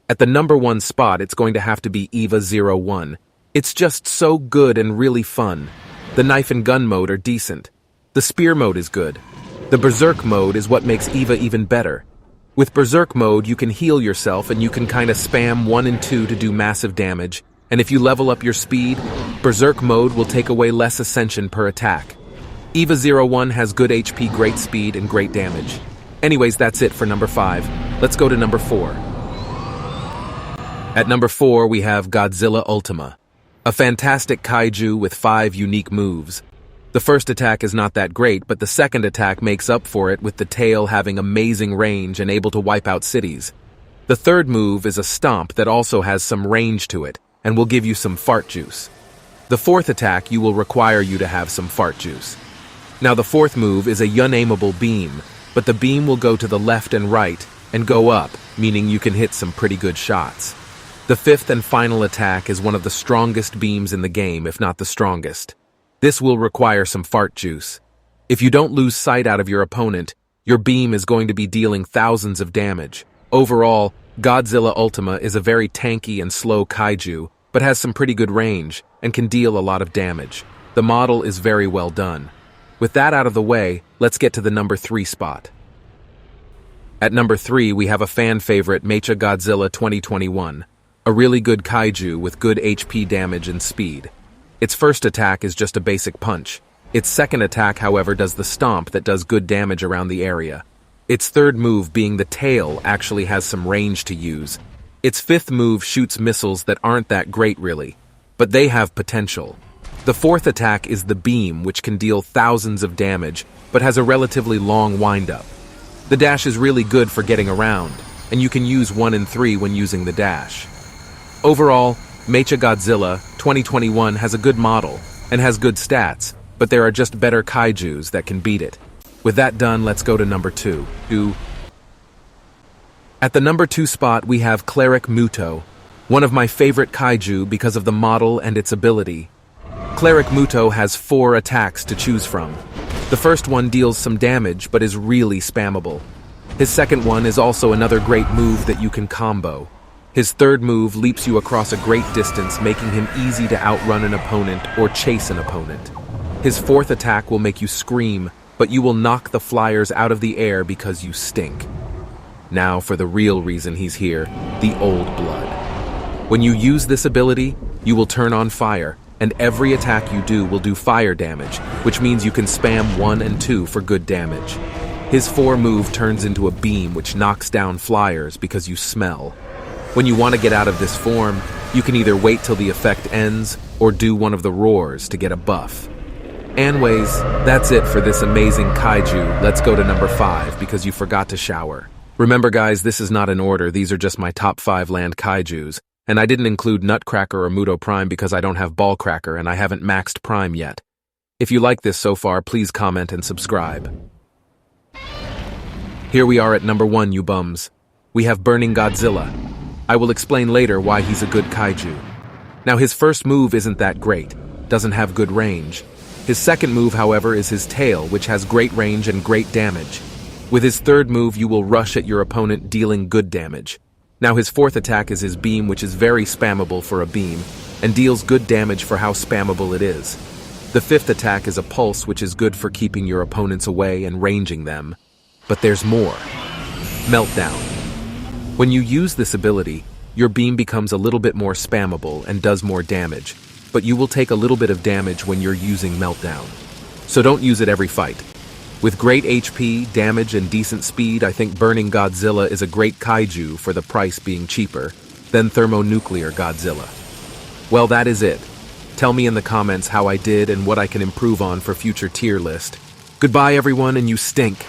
At the number 1 spot, it's going to have to be EVA-01. It's just so good and really fun. The knife and gun mode are decent. The spear mode is good. The Berserk mode is what makes EVA even better. With Berserk mode, you can heal yourself and you can kinda spam 1 and 2 to do massive damage. And if you level up your speed, Berserk mode will take away less ascension per attack. EVA-01 has good HP, great speed, and great damage. Anyways, that's it for number 5. Let's go to number 4. At number 4, we have Godzilla Ultima, a fantastic kaiju with 5 unique moves. The first attack is not that great, but the second attack makes up for it with the tail having amazing range and able to wipe out cities. The third move is a stomp that also has some range to it and will give you some fart juice. The fourth attack will require you to have some fart juice. Now the fourth move is a unaimable beam, but the beam will go to the left and right and go up, meaning you can hit some pretty good shots. The fifth and final attack is one of the strongest beams in the game, if not the strongest. This will require some fart juice. If you don't lose sight out of your opponent, your beam is going to be dealing thousands of damage. Overall, Godzilla Ultima is a very tanky and slow kaiju, but has some pretty good range and can deal a lot of damage. The model is very well done. With that out of the way, let's get to the number 3 spot. At number 3, we have a fan favorite, Mechagodzilla 2021, a really good kaiju with good HP damage and speed. Its first attack is just a basic punch. Its second attack, however, does the stomp that does good damage around the area. Its third move, being the tail, actually has some range to use. Its fifth move shoots missiles that aren't that great really, but they have potential. The fourth attack is the beam, which can deal thousands of damage, but has a relatively long wind-up. The dash is really good for getting around, and you can use 1 and 3 when using the dash. Overall, Mechagodzilla 2021 has a good model and has good stats, but there are just better kaijus that can beat it. With that done, let's go to number 2. At the number 2 spot, we have Cleric Muto, one of my favorite kaiju because of the model and its ability. Cleric Muto has 4 attacks to choose from. The first one deals some damage, but is really spammable. His second one is also another great move that you can combo. His third move leaps you across a great distance, making him easy to outrun an opponent or chase an opponent. His fourth attack will make you scream, but you will knock the flyers out of the air because you stink. Now for the real reason he's here, the old blood. When you use this ability, you will turn on fire, and every attack you do will do fire damage, which means you can spam 1 and 2 for good damage. His 4 move turns into a beam which knocks down flyers because you smell. When you want to get out of this form, you can either wait till the effect ends or do one of the roars to get a buff. Anyways, that's it for this amazing kaiju. Let's go to number 5 because you forgot to shower. Remember guys, this is not in order, these are just my top 5 land kaijus, and I didn't include Nutcracker or Muto Prime because I don't have Ballcracker and I haven't maxed Prime yet. If you like this so far, please comment and subscribe. Here we are at number 1, you bums. We have Burning Godzilla. I will explain later why he's a good kaiju. Now his first move isn't that great, doesn't have good range. His second move, however, is his tail, which has great range and great damage. With his third move, you will rush at your opponent, dealing good damage. Now his fourth attack is his beam, which is very spammable for a beam, and deals good damage for how spammable it is. The fifth attack is a pulse, which is good for keeping your opponents away and ranging them. But there's more. Meltdown. When you use this ability, your beam becomes a little bit more spammable and does more damage, but you will take a little bit of damage when you're using Meltdown. So don't use it every fight. With great HP, damage, and decent speed, I think Burning Godzilla is a great kaiju for the price being cheaper than Thermonuclear Godzilla. Well, that is it. Tell me in the comments how I did and what I can improve on for future tier list. Goodbye everyone, and you stink.